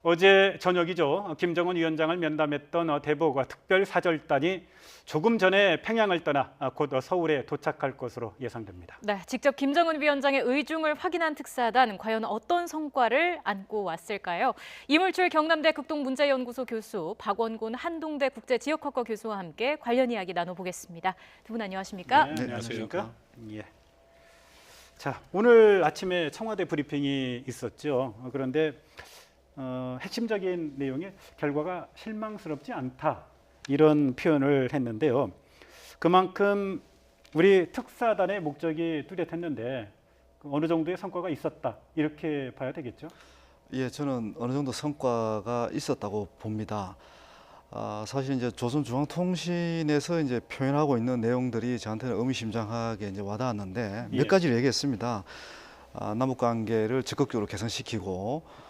어제 저녁이죠. 김정은 위원장을 면담했던 대북 특별사절단이 조금 전에 평양을 떠나 곧 서울에 도착할 것으로 예상됩니다. 네, 직접 김정은 위원장의 의중을 확인한 특사단, 과연 어떤 성과를 안고 왔을까요? 이물출 경남대 극동문제연구소 교수, 박원곤 한동대 국제지역학과 교수와 함께 관련 이야기 나눠보겠습니다. 두 분 안녕하십니까? 네, 안녕하십니까? 예. 자, 오늘 아침에 청와대 브리핑이 있었죠. 그런데 핵심적인 내용이 결과가 실망스럽지 않다 이런 표현을 했는데요. 그만큼 우리 특사단의 목적이 뚜렷했는데 어느 정도의 성과가 있었다 이렇게 봐야 되겠죠? 예, 저는 어느 정도 성과가 있었다고 봅니다. 사실 이제 조선중앙통신에서 이제 표현하고 있는 내용들이 저한테는 의미심장하게 이제 와닿았는데 몇 가지를 얘기했습니다. 남북 관계를 적극적으로 개선시키고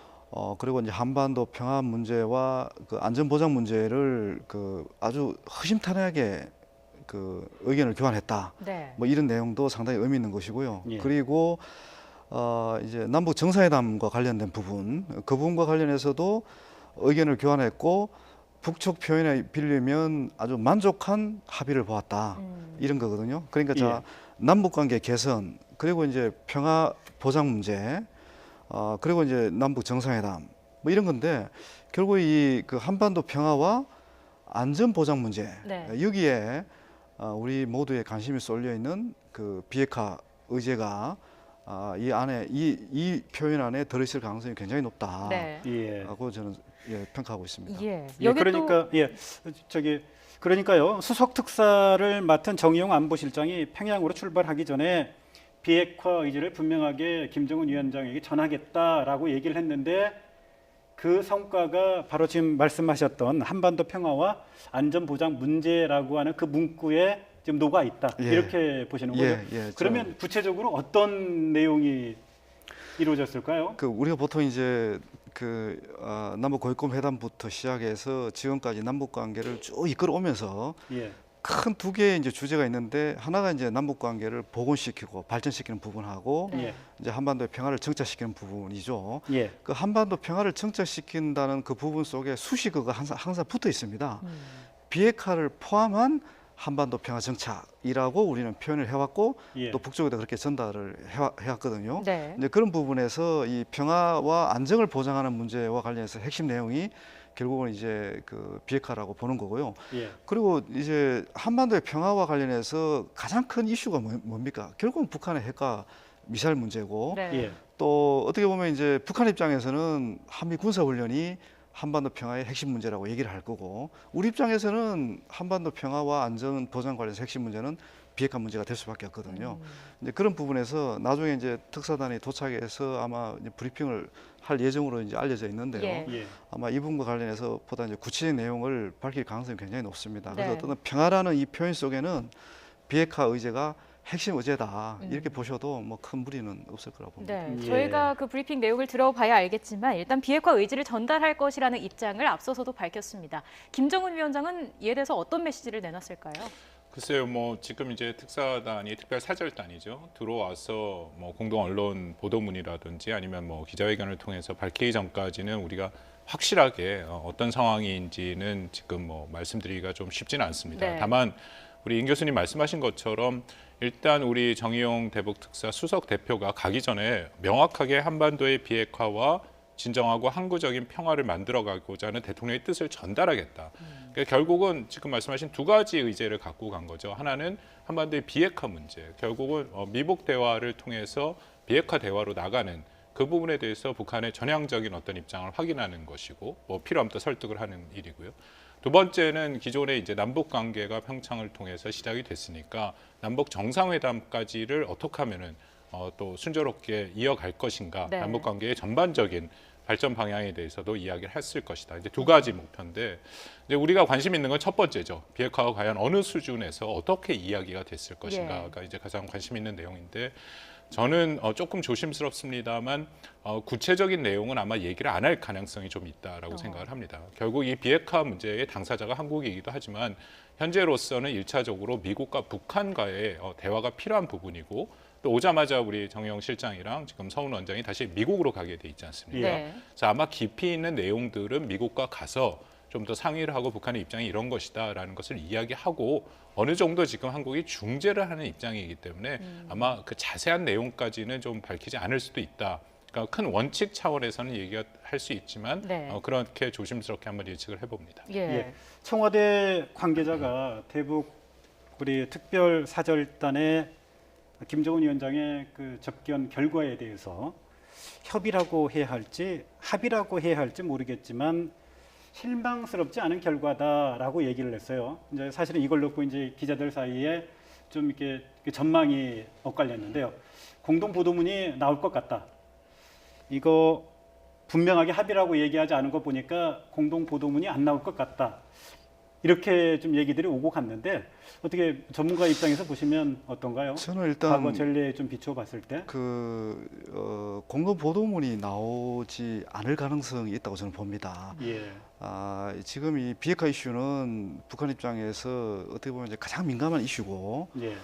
그리고 이제 한반도 평화 문제와 그 안전 보장 문제를 아주 허심탄회하게 의견을 교환했다. 네. 뭐 이런 내용도 상당히 의미 있는 것이고요. 예. 그리고 이제 남북 정상회담과 관련된 부분, 그 부분과 관련해서도 의견을 교환했고 북측 표현에 빌리면 아주 만족한 합의를 보았다. 이런 거거든요. 그러니까 자, 남북 관계 개선, 그리고 이제 평화 보장 문제, 그리고 이제 남북 정상회담 뭐 이런 건데 결국 이 그 한반도 평화와 안전 보장 문제 네. 여기에 우리 모두의 관심이 쏠려 있는 그 비핵화 의제가 이 안에 이 표현 안에 들어있을 가능성이 굉장히 높다. 네. 라고 저는 평가하고 있습니다. 여기 그러니까 그러니까요. 수석 특사를 맡은 정의용 안보실장이 평양으로 출발하기 전에 비핵화 의지를 분명하게 김정은 위원장에게 전하겠다라고 얘기를 했는데 그 성과가 바로 지금 말씀하셨던 한반도 평화와 안전 보장 문제라고 하는 그 문구에 지금 녹아 있다. 이렇게 보시는 거죠. 그러면 구체적으로 어떤 내용이 이루어졌을까요? 우리가 보통 이제 남북 고위급 회담부터 시작해서 지금까지 남북 관계를 쭉 이끌어오면서 큰 두 개의 이제 주제가 있는데 하나가 이제 남북 관계를 복원시키고 발전시키는 부분하고 이제 한반도의 평화를 정착시키는 부분이죠. 그 한반도 평화를 정착시킨다는 그 부분 속에 수식어가 항상 붙어 있습니다. 비핵화를 포함한 한반도 평화 정착이라고 우리는 표현을 해왔고 또 북쪽에도 그렇게 전달을 해왔거든요. 네. 이제 그런 부분에서 이 평화와 안정을 보장하는 문제와 관련해서 핵심 내용이 결국은 이제 그 비핵화라고 보는 거고요. 그리고 이제 한반도의 평화와 관련해서 가장 큰 이슈가 뭡니까? 결국은 북한의 핵과 미사일 문제고 또 어떻게 보면 이제 북한 입장에서는 한미 군사 훈련이 한반도 평화의 핵심 문제라고 얘기를 할 거고 우리 입장에서는 한반도 평화와 안전 보장 관련해서 핵심 문제는 비핵화 문제가 될 수밖에 없거든요. 이제 그런 부분에서 나중에 이제 특사단이 도착해서 아마 이제 브리핑을 할 예정으로 이제 알려져 있는데요. 아마 이 부분과 관련해서 보다 이제 구체적인 내용을 밝힐 가능성이 굉장히 높습니다. 그래서 어떤 평화라는 이 표현 속에는 비핵화 의제가 핵심 의제다 이렇게 보셔도 뭐 큰 무리는 없을 거라고 봅니다. 네, 저희가 그 브리핑 내용을 들어봐야 알겠지만 일단 비핵화 의지를 전달할 것이라는 입장을 앞서서도 밝혔습니다. 김정은 위원장은 이에 대해서 어떤 메시지를 내놨을까요? 글쎄요, 뭐 지금 이제 특사단이 특별 사절단이죠. 들어와서 뭐 공동 언론 보도문이라든지 아니면 뭐 기자회견을 통해서 밝히기 전까지는 우리가 확실하게 어떤 상황인지는 지금 뭐 말씀드리기가 좀 쉽지는 않습니다. 다만 우리 임 교수님 말씀하신 것처럼 일단 우리 정의용 대북 특사 수석 대표가 가기 전에 명확하게 한반도의 비핵화와 진정하고 항구적인 평화를 만들어가고자 하는 대통령의 뜻을 전달하겠다. 그러니까 결국은 지금 말씀하신 두 가지 의제를 갖고 간 거죠. 하나는 한반도의 비핵화 문제. 결국은 미북 대화를 통해서 비핵화 대화로 나가는 그 부분에 대해서 북한의 전향적인 어떤 입장을 확인하는 것이고 뭐 필요하면 또 설득을 하는 일이고요. 두 번째는 기존의 이제 남북 관계가 평창을 통해서 시작이 됐으니까 남북 정상회담까지를 어떻게 하면은 또 순조롭게 이어갈 것인가, 남북 관계의 전반적인 발전 방향에 대해서도 이야기를 했을 것이다. 이제 두 가지 목표인데 이제 우리가 관심 있는 건 첫 번째죠. 비핵화가 과연 어느 수준에서 어떻게 이야기가 됐을 것인가가 이제 가장 관심 있는 내용인데 저는 조금 조심스럽습니다만 구체적인 내용은 아마 얘기를 안 할 가능성이 좀 있다라고 생각을 합니다. 결국 이 비핵화 문제의 당사자가 한국이기도 하지만 현재로서는 1차적으로 미국과 북한과의 대화가 필요한 부분이고 또 오자마자 우리 정영 실장이랑 지금 서훈 원장이 다시 미국으로 가게 돼 있지 않습니까? 네. 그래서 아마 깊이 있는 내용들은 미국과 가서 좀 더 상의를 하고 북한의 입장이 이런 것이다라는 것을 이야기하고 어느 정도 지금 한국이 중재를 하는 입장이기 때문에 아마 그 자세한 내용까지는 좀 밝히지 않을 수도 있다. 그러니까 큰 원칙 차원에서는 얘기할 수 있지만 네. 그렇게 조심스럽게 한번 예측을 해봅니다. 예. 예. 청와대 관계자가 대북 우리 특별 사절단의 김정은 위원장의 그 접견 결과에 대해서 협의라고 해야 할지 합의라고 해야 할지 모르겠지만 실망스럽지 않은 결과다라고 얘기를 했어요. 이제 사실은 이걸 놓고 이제 기자들 사이에 좀 이렇게 전망이 엇갈렸는데요. 공동 보도문이 나올 것 같다. 이거 분명하게 합의라고 얘기하지 않은 거 보니까 공동 보도문이 안 나올 것 같다. 이렇게 좀 얘기들이 오고 갔는데 어떻게 전문가 입장에서 보시면 어떤가요? 저는 일단 과거 전례에 좀 비춰봤을 때. 공동 보도문이 나오지 않을 가능성이 있다고 저는 봅니다. 예. 지금 이 비핵화 이슈는 북한 입장에서 어떻게 보면 이제 가장 민감한 이슈고, 예.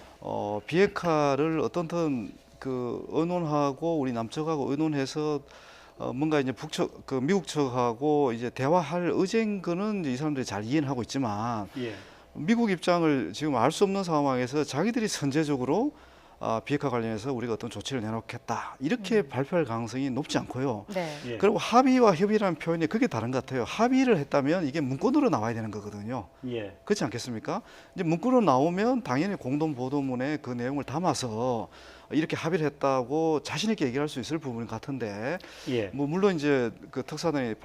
비핵화를 어떻든 그 의논하고 우리 남측하고 의논해서 뭔가 이제 북측 그 미국 측하고 이제 대화할 의제인 거는 이 사람들이 잘 이해는 하고 있지만 예. 미국 입장을 지금 알 수 없는 상황에서 자기들이 선제적으로 비핵화 관련해서 우리가 어떤 조치를 내놓겠다 이렇게 발표할 가능성이 높지 않고요. 네. 예. 그리고 합의와 협의라는 표현이 그게 다른 것 같아요. 합의를 했다면 이게 문건으로 나와야 되는 거거든요. 예. 그렇지 않겠습니까? 이제 문구로 나오면 당연히 공동 보도문에 그 내용을 담아서 이렇게 합의를 했다고 자신 있게 얘기할 수 있을 부분 같은데, 예. 뭐 물론 이제 그 특사단이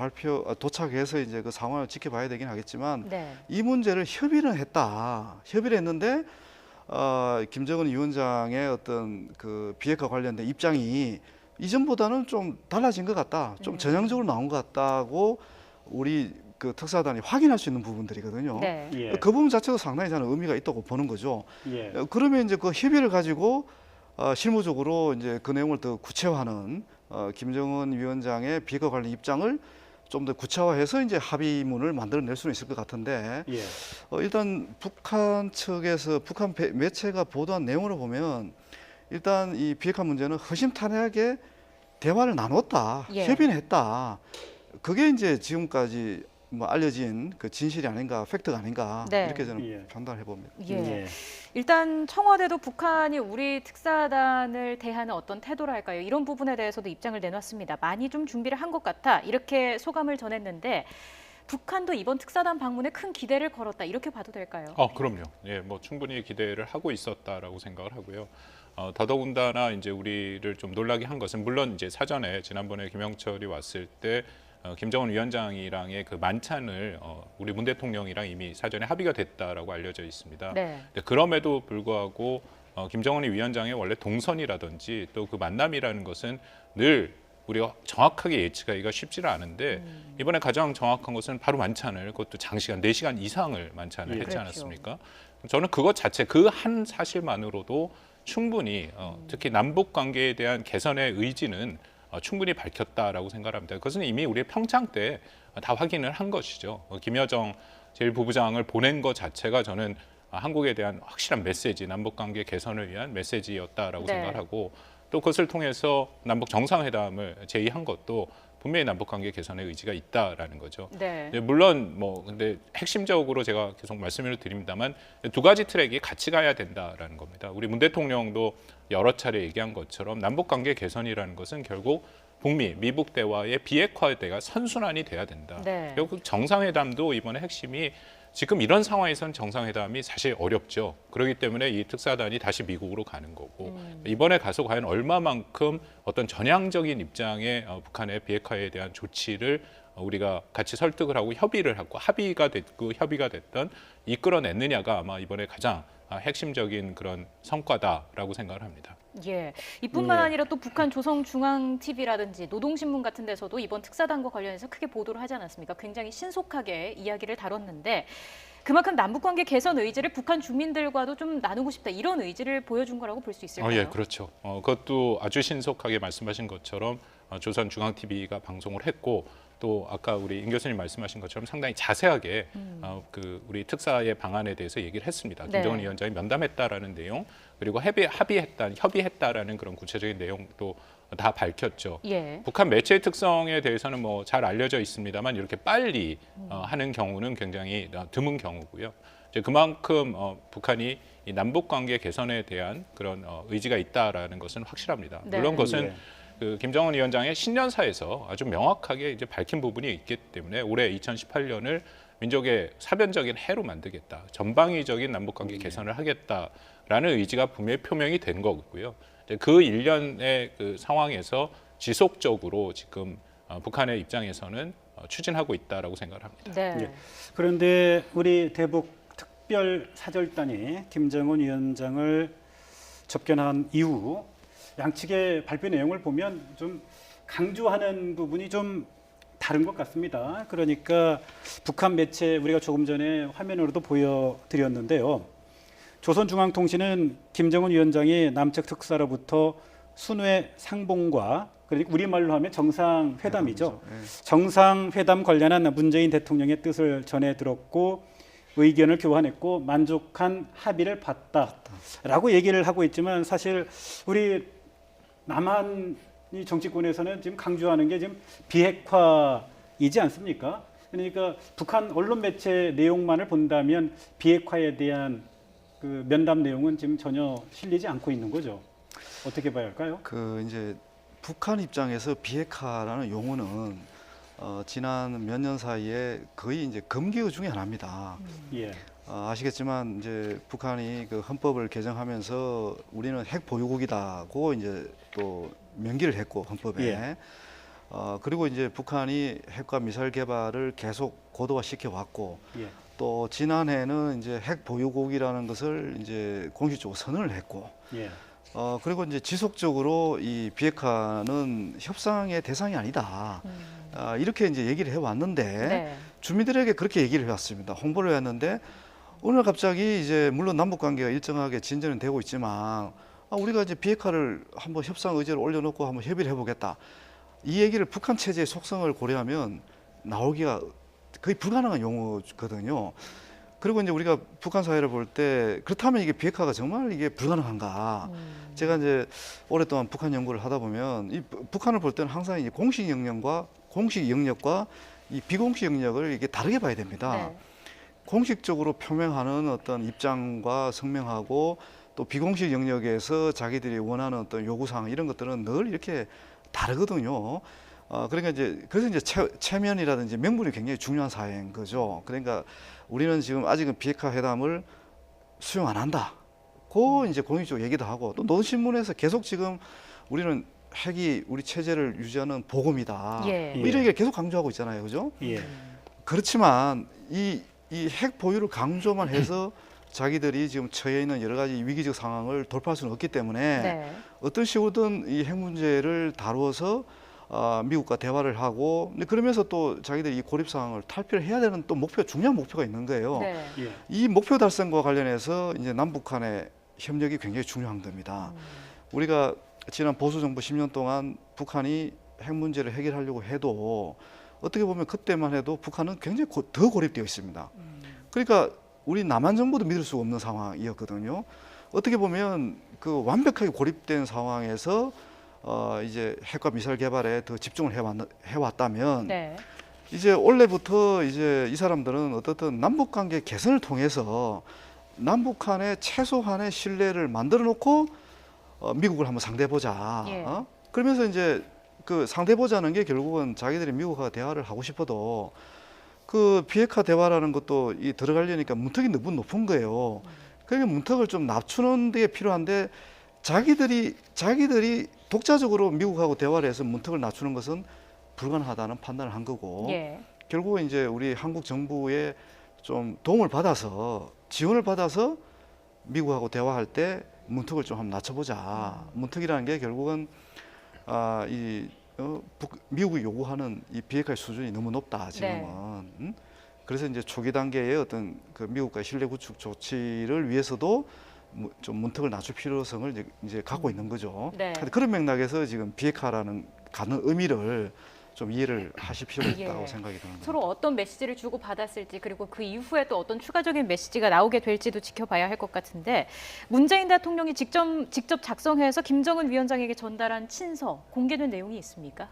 도착해서 이제 그 상황을 지켜봐야 되긴 하겠지만 네. 이 문제를 협의를 했다. 협의를 했는데 김정은 위원장의 어떤 그 비핵화 관련된 입장이 이전보다는 좀 달라진 것 같다. 좀 전향적으로 나온 것 같다고 우리 그 특사단이 확인할 수 있는 부분들이거든요. 네. 예. 그 부분 자체도 상당히 저는 의미가 있다고 보는 거죠. 예. 그러면 이제 그 협의를 가지고 실무적으로 이제 그 내용을 더 구체화하는 김정은 위원장의 비핵화 관련 입장을 좀 더 구체화해서 이제 합의문을 만들어낼 수는 있을 것 같은데, 예. 일단 북한 측에서 북한 매체가 보도한 내용으로 보면 일단 이 비핵화 문제는 허심탄회하게 대화를 나눴다, 예. 협의는 했다. 그게 이제 지금까지 뭐 알려진 그 진실이 아닌가, 팩트가 아닌가 네. 이렇게 저는 예. 판단해 봅니다. 예. 일단 청와대도 북한이 우리 특사단을 대하는 어떤 태도랄까요? 이런 부분에 대해서도 입장을 내놨습니다. 많이 좀 준비를 한 것 같아. 이렇게 소감을 전했는데 북한도 이번 특사단 방문에 큰 기대를 걸었다. 이렇게 봐도 될까요? 그럼요. 예, 뭐 충분히 기대를 하고 있었다라고 생각을 하고요. 더더군다나 이제 우리를 좀 놀라게 한 것은 물론 이제 사전에 지난번에 김영철이 왔을 때 김정은 위원장이랑의 그 만찬을 우리 문 대통령이랑 이미 사전에 합의가 됐다라고 알려져 있습니다. 네. 그럼에도 불구하고 김정은 위원장의 원래 동선이라든지 또 그 만남이라는 것은 늘 우리가 정확하게 예측하기가 쉽지는 않은데 이번에 가장 정확한 것은 바로 만찬을, 그것도 장시간 4시간 이상을 만찬을 예. 했지 그렇죠. 않았습니까? 저는 그것 자체, 그 한 사실만으로도 충분히 특히 남북 관계에 대한 개선의 의지는 충분히 밝혔다라고 생각합니다. 그것은 이미 우리 평창 때 다 확인을 한 것이죠. 김여정 제1부부장을 보낸 것 자체가 저는 한국에 대한 확실한 메시지, 남북관계 개선을 위한 메시지였다라고 네. 생각을 하고, 또 그것을 통해서 남북 정상회담을 제의한 것도 분명히 남북관계 개선의 의지가 있다라는 거죠. 네. 물론 뭐 근데 핵심적으로 제가 계속 말씀을 드립니다만 두 가지 트랙이 같이 가야 된다라는 겁니다. 우리 문 대통령도 여러 차례 얘기한 것처럼 남북관계 개선이라는 것은 결국 북미, 미북 대화의 비핵화 대가 선순환이 돼야 된다. 네. 결국 정상회담도 이번에 핵심이 지금 이런 상황에선 정상회담이 사실 어렵죠. 그렇기 때문에 이 특사단이 다시 미국으로 가는 거고 이번에 가서 과연 얼마만큼 어떤 전향적인 입장의 북한의 비핵화에 대한 조치를 우리가 같이 설득을 하고 협의를 하고 합의가 됐고 협의가 됐던 이끌어냈느냐가 아마 이번에 가장 핵심적인 그런 성과다라고 생각을 합니다. 예. 이뿐만 예. 아니라 또 북한 조선중앙TV라든지 노동신문 같은 데서도 이번 특사단과 관련해서 크게 보도를 하지 않았습니까? 굉장히 신속하게 이야기를 다뤘는데 그만큼 남북관계 개선 의지를 북한 주민들과도 좀 나누고 싶다. 이런 의지를 보여준 거라고 볼 수 있을까요? 예, 그렇죠. 그것도 아주 신속하게 말씀하신 것처럼 조선중앙TV가 방송을 했고 또 아까 우리 임 교수님 말씀하신 것처럼 상당히 자세하게 그 우리 특사의 방안에 대해서 얘기를 했습니다. 네. 김정은 위원장이 면담했다라는 내용, 그리고 협의했다라는 그런 구체적인 내용도 다 밝혔죠. 예. 북한 매체의 특성에 대해서는 뭐 잘 알려져 있습니다만 이렇게 빨리 하는 경우는 굉장히 드문 경우고요. 이제 그만큼 북한이 이 남북 관계 개선에 대한 그런 의지가 있다라는 것은 확실합니다. 네. 물론 그것은 예. 그 김정은 위원장의 신년사에서 아주 명확하게 이제 밝힌 부분이 있기 때문에 올해 2018년을 민족의 사변적인 해로 만들겠다, 전방위적인 남북 관계 개선을 하겠다라는 의지가 분명히 표명이 된 거고요. 이제 그 일련의 그 상황에서 지속적으로 지금 북한의 입장에서는 추진하고 있다라고 생각을 합니다. 네. 예. 그런데 우리 대북 특별 사절단이 김정은 위원장을 접견한 이후 양측의 발표 내용을 보면 좀 강조하는 부분이 좀 다른 것 같습니다. 그러니까 북한 매체 우리가 조금 전에 화면으로도 보여드렸는데요. 조선중앙통신은 김정은 위원장이 남측 특사로부터 순회 상봉과, 그러니까 우리말로 하면 정상회담이죠. 정상회담 관련한 문재인 대통령의 뜻을 전해 들었고 의견을 교환했고 만족한 합의를 봤다라고 얘기를 하고 있지만, 사실 우리 남한이 정치권에서는 지금 강조하는 게 지금 비핵화이지 않습니까? 그러니까 북한 언론 매체 내용만을 본다면 비핵화에 대한 그 면담 내용은 지금 전혀 실리지 않고 있는 거죠. 어떻게 봐야 할까요? 그 이제 북한 입장에서 비핵화라는 용어는 지난 몇 년 사이에 거의 이제 금기어 중에 하나입니다. 예. 아시겠지만 이제 북한이 그 헌법을 개정하면서 우리는 핵 보유국이다고 이제 또 명기를 했고 헌법에. 예. 그리고 이제 북한이 핵과 미사일 개발을 계속 고도화시켜 왔고, 예. 또 지난해는 이제 핵 보유국이라는 것을 이제 공식적으로 선언을 했고, 예. 그리고 이제 지속적으로 이 비핵화는 협상의 대상이 아니다. 이렇게 이제 얘기를 해왔는데, 네. 주민들에게 그렇게 얘기를 해왔습니다. 홍보를 해왔는데, 오늘 갑자기 이제 물론 남북 관계가 일정하게 진전은 되고 있지만, 우리가 이제 비핵화를 한번 협상 의제를 올려놓고 한번 협의를 해보겠다. 이 얘기를 북한 체제의 속성을 고려하면 나오기가 거의 불가능한 용어거든요. 그리고 이제 우리가 북한 사회를 볼 때 그렇다면 이게 비핵화가 정말 이게 불가능한가? 제가 이제 오랫동안 북한 연구를 하다 보면 이 북한을 볼 때는 항상 이 공식 영역과 이 비공식 영역을 이게 다르게 봐야 됩니다. 네. 공식적으로 표명하는 어떤 입장과 성명하고 또 비공식 영역에서 자기들이 원하는 어떤 요구사항 이런 것들은 늘 이렇게 다르거든요. 그러니까 이제 그래서 이제 체면이라든지 명분이 굉장히 중요한 사회인 거죠. 그러니까 우리는 지금 아직은 비핵화 회담을 수용 안 한다. 고 이제 공식적으로 얘기도 하고 또 노동신문에서 계속 지금 우리는 핵이 우리 체제를 유지하는 보금이다. 예. 뭐 이런 얘기를 계속 강조하고 있잖아요, 그죠? 예. 그렇지만 이 핵 보유를 강조만 해서 자기들이 지금 처해 있는 여러 가지 위기적 상황을 돌파할 수는 없기 때문에 네. 어떤 식으로든 이 핵 문제를 다루어서 미국과 대화를 하고, 근데 그러면서 또 자기들이 이 고립 상황을 탈피를 해야 되는 또 중요한 목표가 있는 거예요. 네. 예. 이 목표 달성과 관련해서 이제 남북 간의 협력이 굉장히 중요한 겁니다. 우리가 지난 보수 정부 10년 동안 북한이 핵 문제를 해결하려고 해도 어떻게 보면 그때만 해도 북한은 굉장히 더 고립되어 있습니다. 그러니까 우리 남한 정부도 믿을 수 없는 상황이었거든요. 어떻게 보면 그 완벽하게 고립된 상황에서 이제 핵과 미사일 개발에 더 집중을 해왔다면 네. 이제 올해부터 이제 이 사람들은 어떻든 남북 관계 개선을 통해서 남북한의 최소한의 신뢰를 만들어 놓고 미국을 한번 상대해 보자. 예. 그러면서 이제 그 상대해 보자는 게 결국은 자기들이 미국과 대화를 하고 싶어도 그 비핵화 대화라는 것도 이 들어가려니까 문턱이 너무 높은 거예요. 그러니까 문턱을 좀 낮추는 데 필요한데 자기들이 독자적으로 미국하고 대화를 해서 문턱을 낮추는 것은 불가능하다는 판단을 한 거고, 예. 결국은 이제 우리 한국 정부의 좀 도움을 받아서 지원을 받아서 미국하고 대화할 때 문턱을 좀 한번 낮춰보자. 문턱이라는 게 결국은 미국이 요구하는 이 비핵화의 수준이 너무 높다 지금은. 네. 그래서 이제 초기 단계의 어떤 그 미국과의 신뢰 구축 조치를 위해서도 좀 문턱을 낮출 필요성을 이제 갖고 있는 거죠. 네. 그런 맥락에서 지금 비핵화라는 가는 의미를 좀 이해를 하실 필요가 있다고 예. 생각이 드는 서로 겁니다. 어떤 메시지를 주고 받았을지 그리고 그 이후에 또 어떤 추가적인 메시지가 나오게 될지도 지켜봐야 할 것 같은데 문재인 대통령이 직접 작성해서 김정은 위원장에게 전달한 친서 공개된 내용이 있습니까?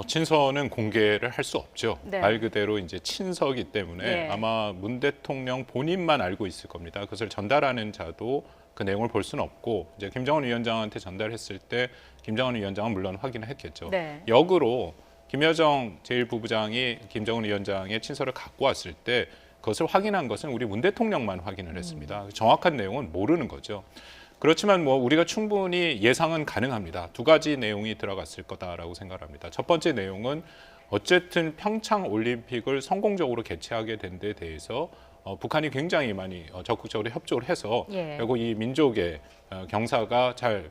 친서는 공개를 할 수 없죠. 네. 말 그대로 이제 친서기 때문에 예. 아마 문 대통령 본인만 알고 있을 겁니다. 그것을 전달하는 자도 그 내용을 볼 수는 없고 이제 김정은 위원장한테 전달했을 때 김정은 위원장은 물론 확인을 했겠죠. 네. 역으로 김여정 제1부부장이 김정은 위원장의 친서를 갖고 왔을 때 그것을 확인한 것은 우리 문 대통령만 확인을 했습니다. 정확한 내용은 모르는 거죠. 그렇지만 뭐 우리가 충분히 예상은 가능합니다. 두 가지 내용이 들어갔을 거다라고 생각합니다. 첫 번째 내용은 어쨌든 평창 올림픽을 성공적으로 개최하게 된 데 대해서 북한이 굉장히 많이 적극적으로 협조를 해서 예. 결국 이 민족의 경사가 잘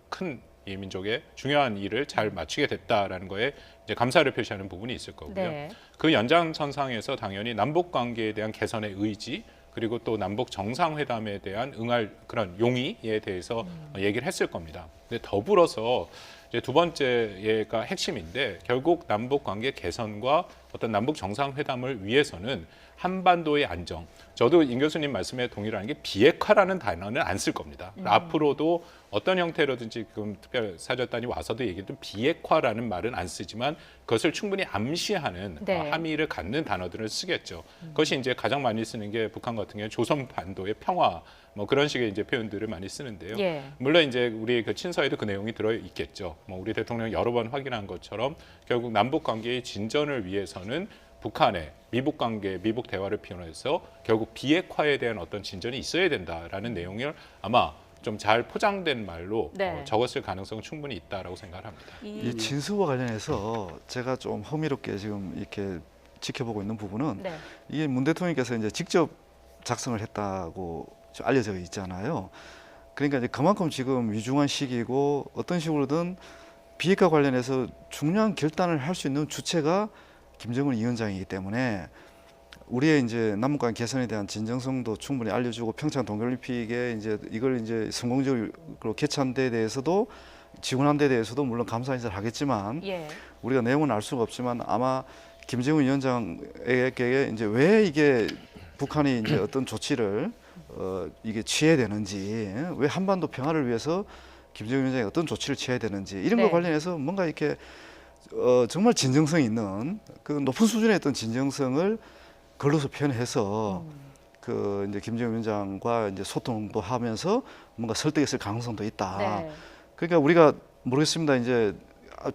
큰 이 민족의 중요한 일을 잘 마치게 됐다라는 거에 이제 감사를 표시하는 부분이 있을 거고요. 네. 그 연장선상에서 당연히 남북 관계에 대한 개선의 의지 그리고 또 남북 정상회담에 대한 응할 그런 용의에 대해서 얘기를 했을 겁니다. 근데 더불어서 이제 두 번째가 핵심인데 결국 남북 관계 개선과 어떤 남북 정상회담을 위해서는 한반도의 안정. 저도 임 교수님 말씀에 동의를 하는 게 비핵화라는 단어는 안 쓸 겁니다. 앞으로도 어떤 형태로든지 지금 특별사절단이 와서도 얘기했던 비핵화라는 말은 안 쓰지만 그것을 충분히 암시하는 네. 함의를 갖는 단어들을 쓰겠죠. 그것이 이제 가장 많이 쓰는 게 북한 같은 경우에 조선 반도의 평화 뭐 그런 식의 이제 표현들을 많이 쓰는데요. 예. 물론 이제 우리 그 친서에도 그 내용이 들어 있겠죠. 뭐 우리 대통령 여러 번 확인한 것처럼 결국 남북 관계의 진전을 위해서는 북한의 미북 관계, 미북 대화를 피원해서 결국 비핵화에 대한 어떤 진전이 있어야 된다라는 내용을 아마 좀 잘 포장된 말로 네. 적었을 가능성은 충분히 있다라고 생각을 합니다. 이 진수와 관련해서 제가 좀 허미롭게 지금 이렇게 지켜보고 있는 부분은 네. 이게 문 대통령께서 이제 직접 작성을 했다고 좀 알려져 있잖아요. 그러니까 이제 그만큼 지금 위중한 시기고 어떤 식으로든 비핵화 관련해서 중요한 결단을 할 수 있는 주체가 김정은 위원장이기 때문에 우리의 이제 남북간 개선에 대한 진정성도 충분히 알려주고 평창 동계올림픽에 이제 이걸 이제 성공적으로 개최한 데 대해서도 지원한 데 대해서도 물론 감사 인사를 하겠지만 예. 우리가 내용은 알 수가 없지만 아마 김정은 위원장에게 이제 왜 이게 북한이 이제 어떤 조치를 이게 취해야 되는지 왜 한반도 평화를 위해서 김정은 위원장이 어떤 조치를 취해야 되는지 이런 네. 거 관련해서 뭔가 이렇게 정말 진정성 있는 그 높은 수준의 어떤 진정성을 글로서 표현해서 그 이제 김정은 위원장과 이제 소통도 하면서 뭔가 설득했을 가능성도 있다. 네. 그러니까 우리가 모르겠습니다. 이제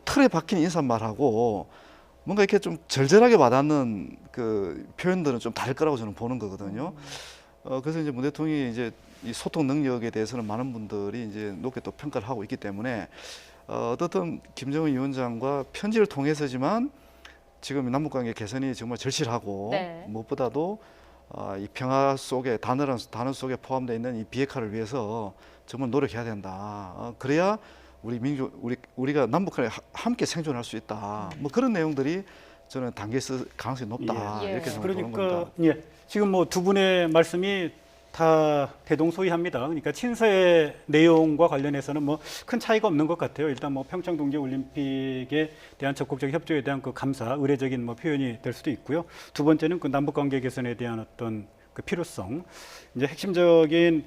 틀에 박힌 인사말하고 뭔가 이렇게 좀 절절하게 와닿는 그 표현들은 좀 다를 거라고 저는 보는 거거든요. 그래서 이제 문 대통령이 이제 이 소통 능력에 대해서는 많은 분들이 이제 높게 또 평가를 하고 있기 때문에 어떻든 김정은 위원장과 편지를 통해서지만 지금 남북관계 개선이 정말 절실하고 네. 무엇보다도 이 평화 속에 단어 속에 포함되어 있는 이 비핵화를 위해서 정말 노력해야 된다. 그래야 우리 민족 우리가 남북한에 함께 생존할 수 있다. 뭐 그런 내용들이 저는 담겨 있을 가능성이 높다. 예. 이렇게 저는 보는 그러니까 겁니다. 예, 지금 뭐 두 분의 말씀이 다 대동소이합니다. 그러니까 친서의 내용과 관련해서는 뭐 큰 차이가 없는 것 같아요. 일단 뭐 평창 동계올림픽에 대한 적극적 협조에 대한 그 감사, 의례적인 뭐 표현이 될 수도 있고요. 두 번째는 그 남북관계 개선에 대한 어떤 그 필요성, 이제 핵심적인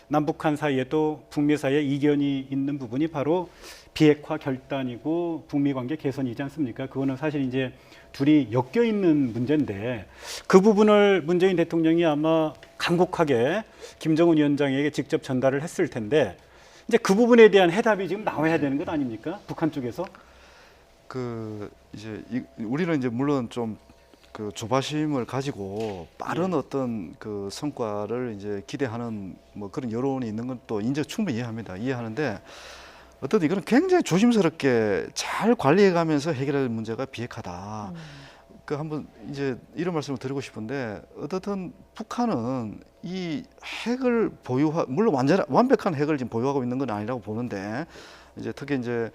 남북한 사이에도 북미 사이에 이견이 있는 부분이 바로 비핵화 결단이고 북미 관계 개선이지 않습니까? 그거는 사실 이제 둘이 엮여 있는 문제인데 그 부분을 문재인 대통령이 아마 간곡하게 김정은 위원장에게 직접 전달을 했을 텐데 이제 그 부분에 대한 해답이 지금 나와야 되는 것 아닙니까? 북한 쪽에서. 그 이제 우리는 이제 물론 좀 그 조바심을 가지고 빠른 어떤 그 성과를 이제 기대하는 뭐 그런 여론이 있는 건 또 충분히 이해하는데 어떤 이거는 굉장히 조심스럽게 잘 관리해가면서 해결할 문제가 비핵화다. 그 한번 이제 이런 말씀을 드리고 싶은데 어떻든 북한은 이 핵을 물론 완벽한 핵을 지금 보유하고 있는 건 아니라고 보는데 이제 특히 이제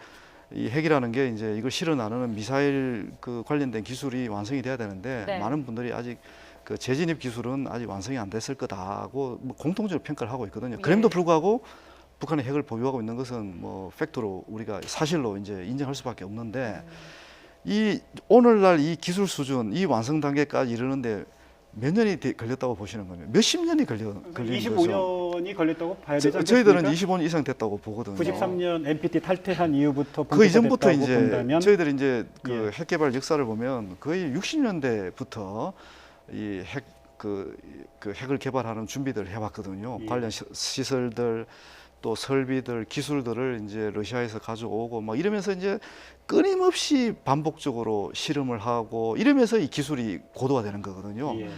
이 핵이라는 게 이제 이걸 실어 나누는 미사일 그 관련된 기술이 완성이 돼야 되는데 네. 많은 분들이 아직 그 재진입 기술은 아직 완성이 안 됐을 거다고 뭐 공통적으로 평가를 하고 있거든요. 그럼에도 불구하고 북한의 핵을 보유하고 있는 것은 뭐 팩트로 우리가 사실로 이제 인정할 수밖에 없는데 이 오늘날 이 기술 수준, 이 완성 단계까지 이르는데 몇 년이 걸렸다고 보시는 거예요? 몇십 년이 걸린 거죠. 25년이 걸렸다고 봐야 되지 않겠습니까? 저희들은 25년 이상 됐다고 보거든요. 93년 NPT 탈퇴한 이후부터 그 이전부터 본다고 이제 본다면 저희들이 이제 그 예. 핵 개발 역사를 보면 거의 60년대부터 이 핵을 개발하는 준비들을 해왔거든요. 예. 관련 시설들 또 설비들 기술들을 이제 러시아에서 가져오고 막 이러면서 이제 끊임없이 반복적으로 실험을 하고 이러면서 이 기술이 고도화되는 거거든요. 예.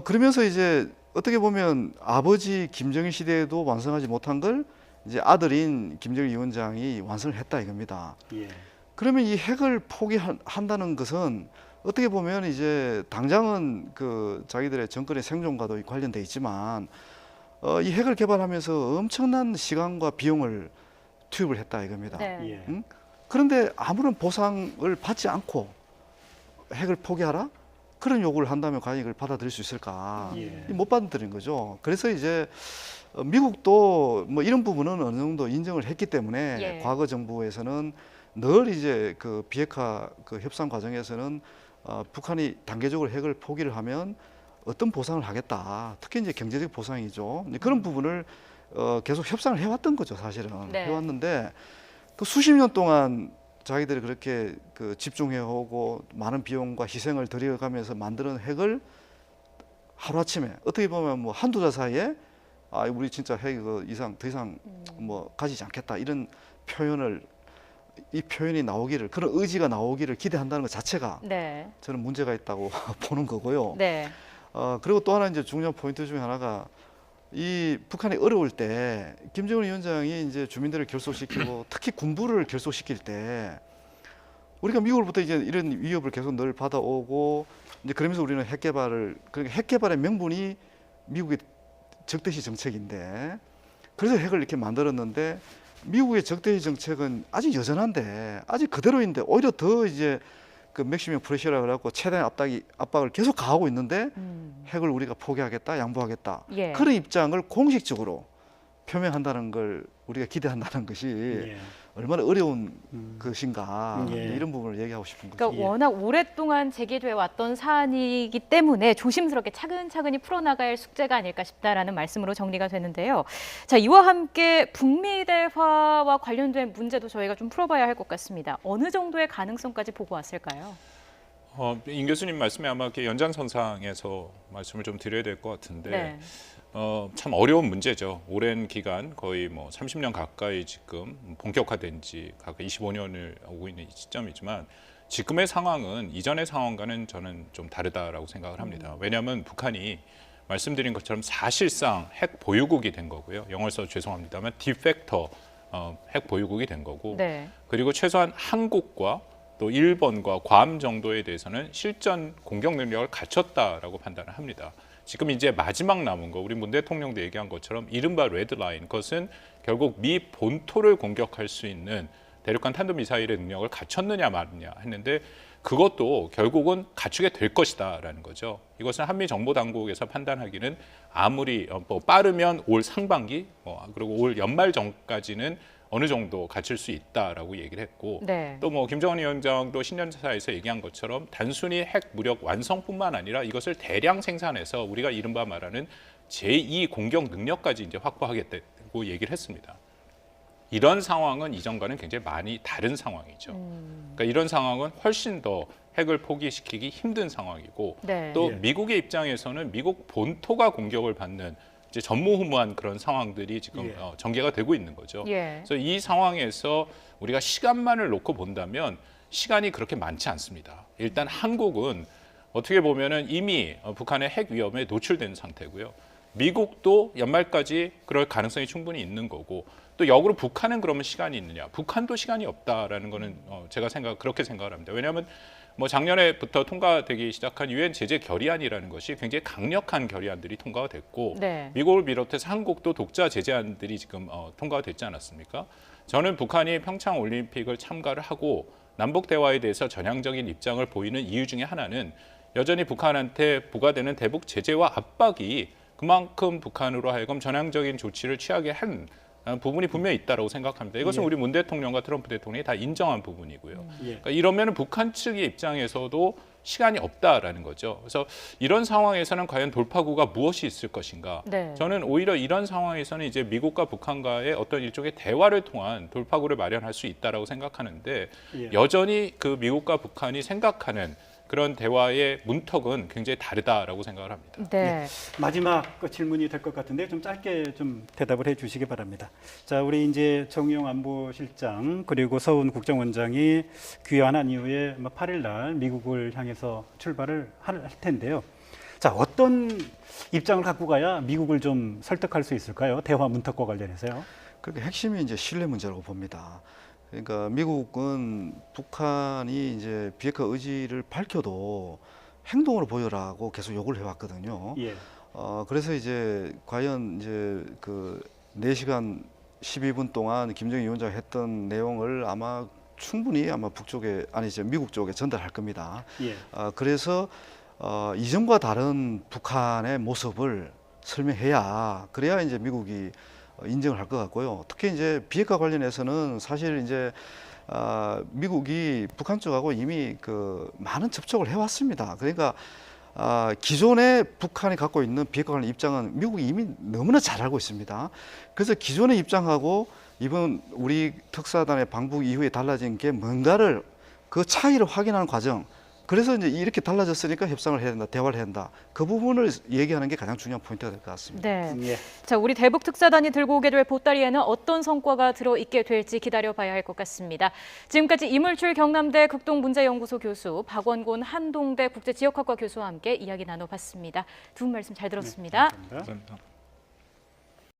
그러면서 이제 어떻게 보면 아버지 김정일 시대에도 완성하지 못한 걸 이제 아들인 김정일 위원장이 완성을 했다 이겁니다. 예. 그러면 이 핵을 포기한다는 것은 어떻게 보면 이제 당장은 그 자기들의 정권의 생존과도 관련돼 있지만 이 핵을 개발하면서 엄청난 시간과 비용을 투입을 했다 이겁니다. 네. 예. 그런데 아무런 보상을 받지 않고 핵을 포기하라? 그런 요구를 한다면 과연 이걸 받아들일 수 있을까? 예. 못 받아들인 거죠. 그래서 이제 미국도 뭐 이런 부분은 어느 정도 인정을 했기 때문에 예. 과거 정부에서는 늘 이제 그 비핵화 그 협상 과정에서는 북한이 단계적으로 핵을 포기를 하면 어떤 보상을 하겠다. 특히 이제 경제적 보상이죠. 이제 그런 부분을 계속 협상을 해왔던 거죠, 사실은. 네. 해왔는데 그 수십 년 동안 자기들이 그렇게 그 집중해오고 많은 비용과 희생을 들여가면서 만드는 핵을 하루아침에 어떻게 보면 뭐 한두 달 사이에 우리 진짜 핵 이상 더 이상 뭐 가지지 않겠다 이런 이 표현이 나오기를 그런 의지가 나오기를 기대한다는 것 자체가 네. 저는 문제가 있다고 보는 거고요. 네. 그리고 또 하나 이제 중요한 포인트 중에 하나가 이 북한이 어려울 때 김정은 위원장이 이제 주민들을 결속시키고 특히 군부를 결속시킬 때 우리가 미국으로부터 이제 이런 위협을 계속 늘 받아오고 이제 그러면서 우리는 핵 개발을 그러니까 핵 개발의 명분이 미국의 적대시 정책인데 그래서 핵을 이렇게 만들었는데 미국의 적대시 정책은 아직 여전한데 아직 그대로인데 오히려 더 이제 그 맥시멈 프레셔라고 해갖고 최대한 압박을 계속 가하고 있는데 핵을 우리가 포기하겠다, 양보하겠다 예. 그런 입장을 공식적으로 표명한다는 걸 우리가 기대한다는 것이 예. 얼마나 어려운 것인가 예. 이런 부분을 얘기하고 싶은 거죠. 그러니까 예. 워낙 오랫동안 제기돼 왔던 사안이기 때문에 조심스럽게 차근차근히 풀어나갈 숙제가 아닐까 싶다라는 말씀으로 정리가 되는데요. 자, 이와 함께 북미 대화와 관련된 문제도 저희가 좀 풀어봐야 할 것 같습니다. 어느 정도의 가능성까지 보고 왔을까요? 임 교수님 말씀에 아마 이렇게 연장선상에서 말씀을 좀 드려야 될 것 같은데 네. 참 어려운 문제죠. 오랜 기간 거의 뭐 30년 가까이 지금 본격화된 지 가까이 25년을 오고 있는 이 시점이지만 지금의 상황은 이전의 상황과는 저는 좀 다르다라고 생각을 합니다. 왜냐하면 북한이 말씀드린 것처럼 사실상 핵 보유국이 된 거고요. 영어를 써서 죄송합니다만 디팩터 핵 보유국이 된 거고 네. 그리고 최소한 한국과 또 일본과 괌 정도에 대해서는 실전 공격 능력을 갖췄다라고 판단을 합니다. 지금 이제 마지막 남은 거 우리 문 대통령도 얘기한 것처럼 이른바 레드라인 그것은 결국 미 본토를 공격할 수 있는 대륙간 탄도미사일의 능력을 갖췄느냐 마느냐 했는데 그것도 결국은 갖추게 될 것이다라는 거죠. 이것은 한미 정보 당국에서 판단하기는 아무리 빠르면 올 상반기 그리고 올 연말 전까지는 어느 정도 갖출 수 있다라고 얘기를 했고 네. 또 뭐 김정은 위원장도 신년사에서 얘기한 것처럼 단순히 핵 무력 완성뿐만 아니라 이것을 대량 생산해서 우리가 이른바 말하는 제2 공격 능력까지 이제 확보하겠다고 얘기를 했습니다. 이런 상황은 이전과는 굉장히 많이 다른 상황이죠. 그러니까 이런 상황은 훨씬 더 핵을 포기시키기 힘든 상황이고 네. 또 예. 미국의 입장에서는 미국 본토가 공격을 받는 이제 전무후무한 그런 상황들이 지금 예. 전개가 되고 있는 거죠. 예. 그래서 이 상황에서 우리가 시간만을 놓고 본다면 시간이 그렇게 많지 않습니다. 일단 한국은 어떻게 보면은 이미 북한의 핵 위험에 노출된 상태고요. 미국도 연말까지 그럴 가능성이 충분히 있는 거고 또 역으로 북한은 그러면 시간이 있느냐? 북한도 시간이 없다라는 거는 제가 그렇게 생각을 합니다. 왜냐하면 뭐 작년에부터 통과되기 시작한 유엔 제재 결의안이라는 것이 굉장히 강력한 결의안들이 통과가 됐고 네. 미국을 비롯해서 한국도 독자 제재안들이 지금 통과가 됐지 않았습니까? 저는 북한이 평창 올림픽을 참가를 하고 남북 대화에 대해서 전향적인 입장을 보이는 이유 중에 하나는 여전히 북한한테 부과되는 대북 제재와 압박이 그만큼 북한으로 하여금 전향적인 조치를 취하게 한 부분이 분명히 있다라고 생각합니다. 이것은 예. 우리 문 대통령과 트럼프 대통령이 다 인정한 부분이고요. 예. 그러니까 이러면은 북한 측의 입장에서도 시간이 없다라는 거죠. 그래서 이런 상황에서는 과연 돌파구가 무엇이 있을 것인가? 네. 저는 오히려 이런 상황에서는 이제 미국과 북한과의 어떤 일종의 대화를 통한 돌파구를 마련할 수 있다라고 생각하는데 예. 여전히 그 미국과 북한이 생각하는 그런 대화의 문턱은 굉장히 다르다라고 생각을 합니다. 네. 마지막 그 질문이 될 것 같은데 좀 짧게 좀 대답을 해주시기 바랍니다. 자, 우리 이제 정의용 안보실장 그리고 서훈 국정원장이 귀환한 이후에 8일 날 미국을 향해서 출발을 할 텐데요. 자, 어떤 입장을 갖고 가야 미국을 좀 설득할 수 있을까요? 대화 문턱과 관련해서요. 그러니까 핵심이 이제 신뢰 문제라고 봅니다. 그러니까 미국은 북한이 이제 비핵화 의지를 밝혀도 행동으로 보여라고 계속 요구를 해왔거든요. 예. 그래서 이제 과연 이제 그 4시간 12분 동안 김정일 위원장이 했던 내용을 아마 충분히 아마 북쪽에 아니죠 미국 쪽에 전달할 겁니다. 예. 그래서 이전과 다른 북한의 모습을 설명해야 그래야 이제 미국이 인정을 할 것 같고요. 특히 이제 비핵화 관련해서는 사실 이제 미국이 북한 쪽하고 이미 그 많은 접촉을 해왔습니다. 그러니까 기존에 북한이 갖고 있는 비핵화 관련 입장은 미국이 이미 너무나 잘 알고 있습니다. 그래서 기존의 입장하고 이번 우리 특사단의 방북 이후에 달라진 게 뭔가를 그 차이를 확인하는 과정. 그래서 이제 이렇게 달라졌으니까 협상을 해야 된다, 대화를 해야 된다. 그 부분을 얘기하는 게 가장 중요한 포인트가 될 것 같습니다. 네. 예. 자, 우리 대북 특사단이 들고 오게 될 보따리에는 어떤 성과가 들어 있게 될지 기다려봐야 할 것 같습니다. 지금까지 이물출 경남대 극동문제연구소 교수, 박원곤 한동대 국제지역학과 교수와 함께 이야기 나눠봤습니다. 두 분 말씀 잘 들었습니다. 네, 감사합니다. 감사합니다.